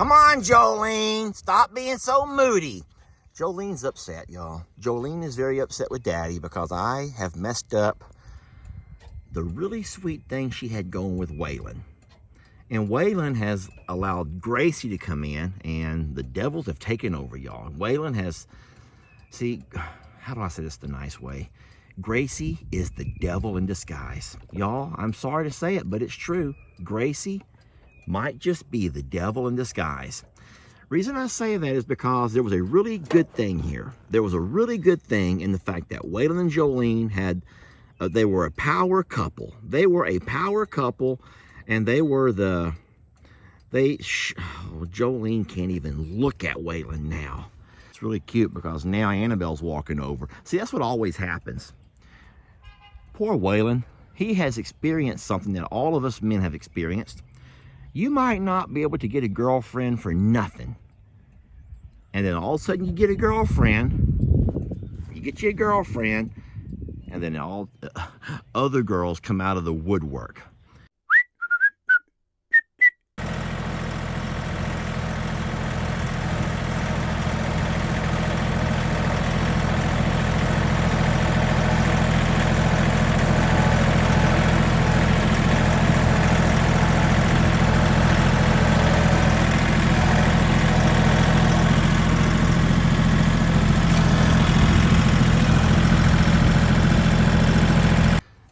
Come on, Jolene. Stop being so moody. Jolene's upset, y'all. Jolene is very upset with Daddy because I have messed up the really sweet thing she had going with Waylon. And Waylon has allowed Gracie to come in, and the devils have taken over, y'all. Waylon has, see, how do I say this the nice way? Gracie is the devil in disguise. Y'all, I'm sorry to say it, but it's true. Gracie might just be the devil in disguise. Reason I say that is because there was a really good thing here. There was a really good thing in the fact that Waylon and Jolene had, they were a power couple. They were a power couple, and they were the, Jolene can't even look at Waylon now. It's really cute because now Annabelle's walking over. See, that's what always happens. Poor Waylon, he has experienced something that all of us men have experienced. You might not be able to get a girlfriend for nothing. And then all of a sudden you get a girlfriend, and then all other girls come out of the woodwork.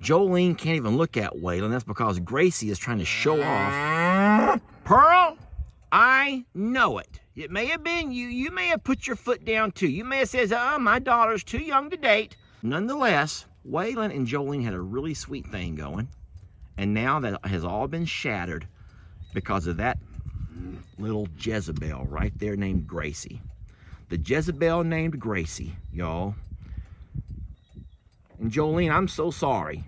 Jolene can't even look at Waylon. That's because Gracie is trying to show off. Pearl, I know it. It may have been you. You may have put your foot down too. You may have said, my daughter's too young to date. Nonetheless, Waylon and Jolene had a really sweet thing going. And now that has all been shattered because of that little Jezebel right there named Gracie. The Jezebel named Gracie, y'all. And Jolene, I'm so sorry.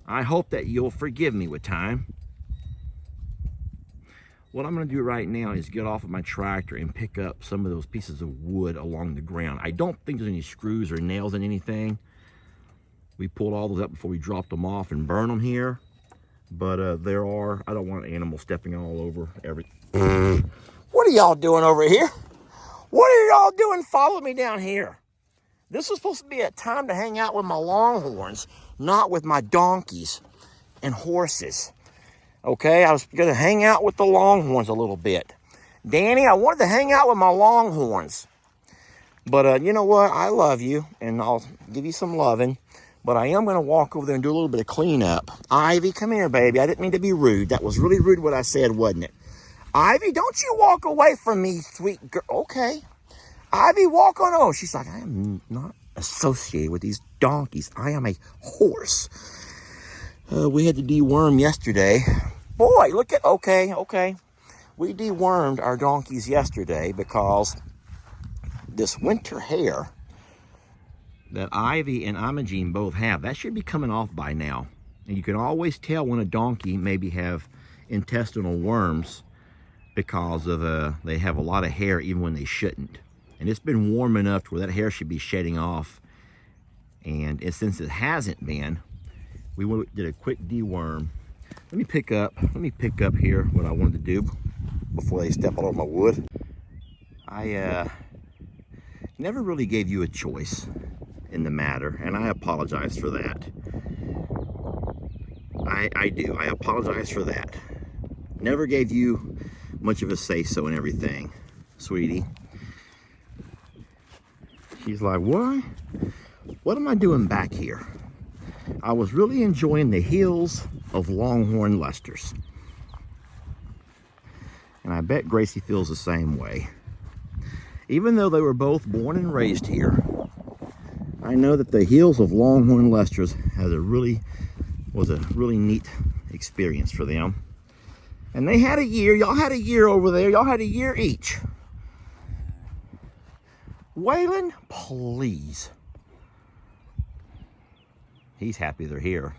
I hope that you'll forgive me with time. What I'm going to do right now is get off of my tractor and pick up some of those pieces of wood along the ground. I don't think there's any screws or nails in anything. We pulled all those up before we dropped them off and burn them here. But there are, I don't want animals stepping all over everything. What are y'all doing over here? What are y'all doing? Follow me down here. This was supposed to be a time to hang out with my longhorns, not with my donkeys and horses. Okay, I was going to hang out with the longhorns a little bit. Danny, I wanted to hang out with my longhorns. But you know what? I love you, and I'll give you some loving. But I am going to walk over there and do a little bit of cleanup. Ivy, come here, baby. I didn't mean to be rude. That was really rude what I said, wasn't it? Ivy, don't you walk away from me, sweet girl. Okay. Ivy, walk on. Oh, she's like, I am not associated with these donkeys. I am a horse. We had to deworm yesterday. Boy, look at, okay. We dewormed our donkeys yesterday because this winter hair that Ivy and Imogene both have, that should be coming off by now. And you can always tell when a donkey maybe have intestinal worms because of they have a lot of hair even when they shouldn't. And it's been warm enough to where that hair should be shedding off. And since it hasn't been, we did a quick deworm. Let me pick up here what I wanted to do before they step all over my wood. I never really gave you a choice in the matter, and I apologize for that. I do. I apologize for that. Never gave you much of a say-so in everything, sweetie. She's like, what? What am I doing back here? I was really enjoying the hills of Longhorn Lesters. And I bet Gracie feels the same way. Even though they were both born and raised here, I know that the hills of Longhorn Lesters was a really neat experience for them. And they had a year, y'all had a year over there, y'all had a year each. Waylon, please. He's happy they're here.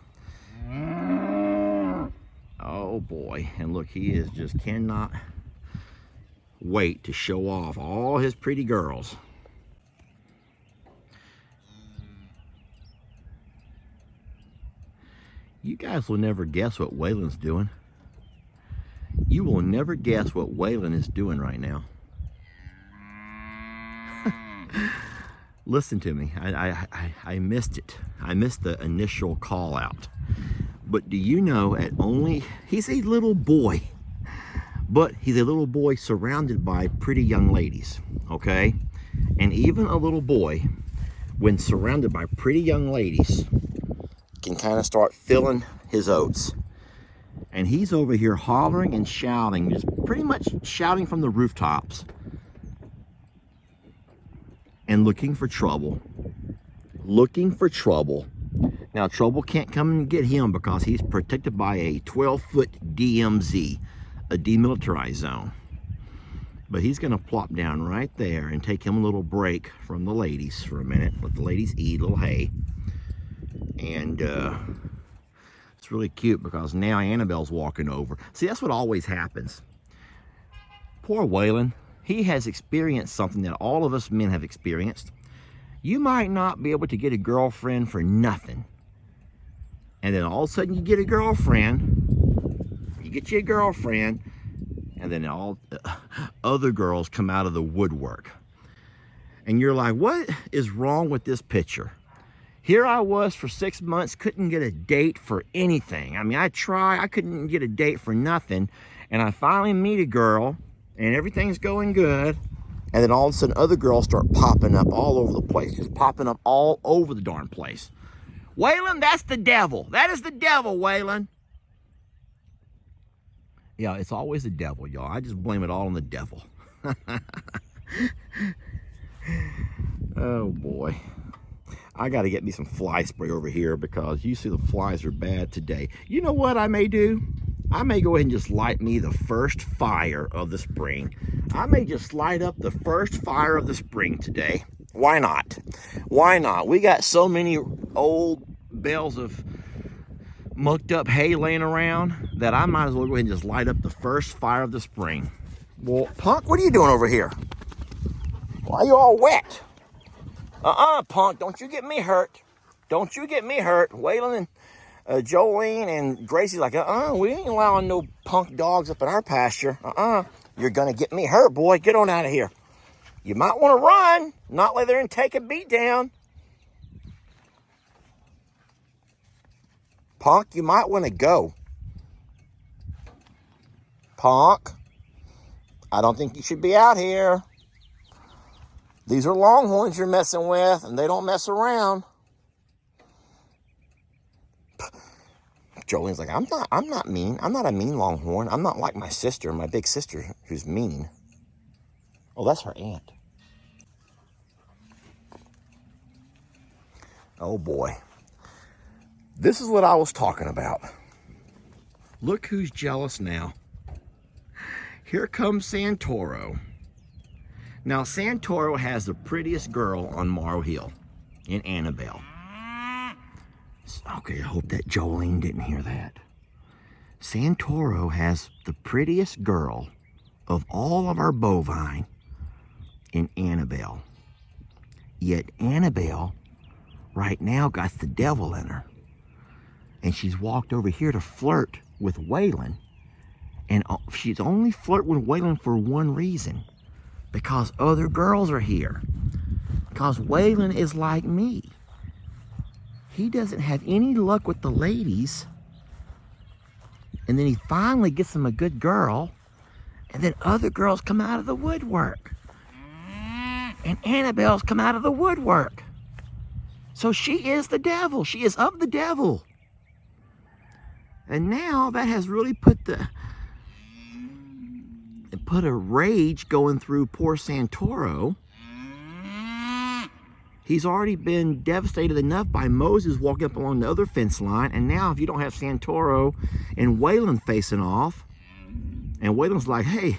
Oh boy, and look, he is just cannot wait to show off all his pretty girls. You guys will never guess what Waylon's doing. You will never guess what Waylon is doing right now. Listen to me. I missed it. I missed the initial call out. But do you know, he's a little boy, but he's a little boy surrounded by pretty young ladies, okay? And even a little boy, when surrounded by pretty young ladies, can kind of start filling his oats. And he's over here hollering and shouting, just pretty much shouting from the rooftops and looking for trouble. Looking for trouble. Now, trouble can't come and get him because he's protected by a 12-foot DMZ, a demilitarized zone. But he's going to plop down right there and take him a little break from the ladies for a minute. Let the ladies eat a little hay. And it's really cute because now Annabelle's walking over. See, that's what always happens. Poor Waylon. He has experienced something that all of us men have experienced. You might not be able to get a girlfriend for nothing. And then all of a sudden you get a girlfriend. You get you a girlfriend. And then all other girls come out of the woodwork. And you're like, what is wrong with this picture? Here I was for 6 months, couldn't get a date for anything. I mean, I couldn't get a date for nothing. And I finally meet a girl, and everything's going good. And then all of a sudden, other girls start popping up all over the place, just popping up all over the darn place. Waylon, that's the devil. That is the devil, Waylon. Yeah, it's always the devil, y'all. I just blame it all on the devil. Oh, boy. I got to get me some fly spray over here because you see the flies are bad today. You know what I may do? I may go ahead and just light me the first fire of the spring. I may just light up the first fire of the spring today. Why not? Why not? We got so many old bales of mucked up hay laying around that I might as well go ahead and just light up the first fire of the spring. Well, Punk, what are you doing over here? Why are you all wet? Punk, don't you get me hurt. Don't you get me hurt. Waylon and Jolene and Gracie's like, we ain't allowing no punk dogs up in our pasture. You're gonna get me hurt, boy. Get on out of here. You might want to run, not lay there and take a beat down. Punk, you might want to go. Punk, I don't think you should be out here. These are longhorns you're messing with, and they don't mess around. Jolene's like, I'm not mean. I'm not a mean longhorn. I'm not like my sister, my big sister, who's mean. Oh, that's her aunt. Oh, boy. This is what I was talking about. Look who's jealous now. Here comes Santoro. Now, Santoro has the prettiest girl on Morrow Hill in Annabelle. Okay, I hope that Jolene didn't hear that. Santoro has the prettiest girl of all of our bovine in Annabelle. Yet Annabelle right now got the devil in her. And she's walked over here to flirt with Waylon. And she's only flirting with Waylon for one reason. Because other girls are here. Because Waylon is like me. He doesn't have any luck with the ladies. And then he finally gets him a good girl. And then other girls come out of the woodwork. And Annabelle's come out of the woodwork. So she is the devil. She is of the devil. And now that has really put a rage going through poor Santoro. He's already been devastated enough by Moses walking up along the other fence line. And now if you don't have Santoro and Waylon facing off, and Waylon's like, hey,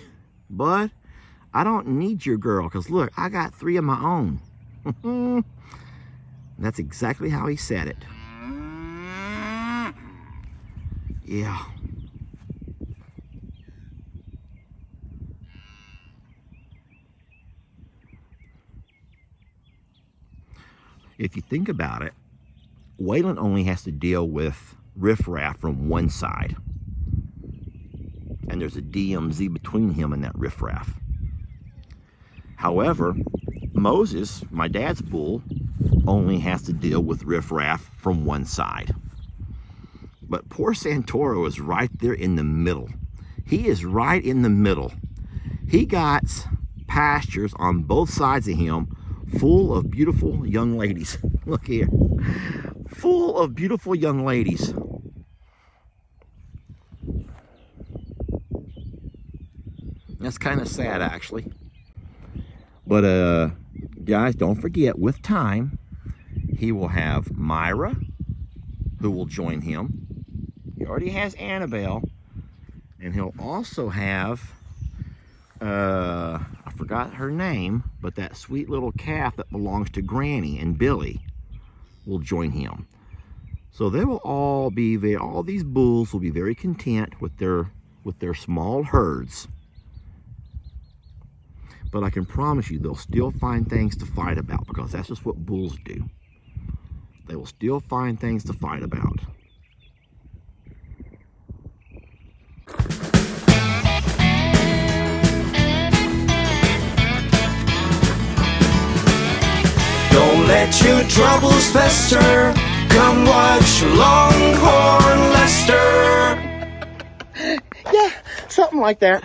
bud, I don't need your girl because look, I got 3 of my own. That's exactly how he said it. Yeah. If you think about it, Waylon only has to deal with riffraff from one side. and there's a DMZ between him and that riffraff. However, Moses, my dad's bull, only has to deal with riffraff from one side. But poor Santoro is right there in the middle. He is right in the middle. He got pastures on both sides of him full of beautiful young ladies. Look here. Full of beautiful young ladies. That's kind of sad, actually. But, guys, don't forget, with time, he will have Myra, who will join him. He already has Annabelle. And he'll also have, I forgot her name, but that sweet little calf that belongs to Granny and Billy will join him. So they will all be, all these bulls will be very content with their small herds. But I can promise you they'll still find things to fight about, because that's just what bulls do. They will still find things to fight about. Don't let your troubles fester. Come watch Longhorn Lester. Yeah, something like that.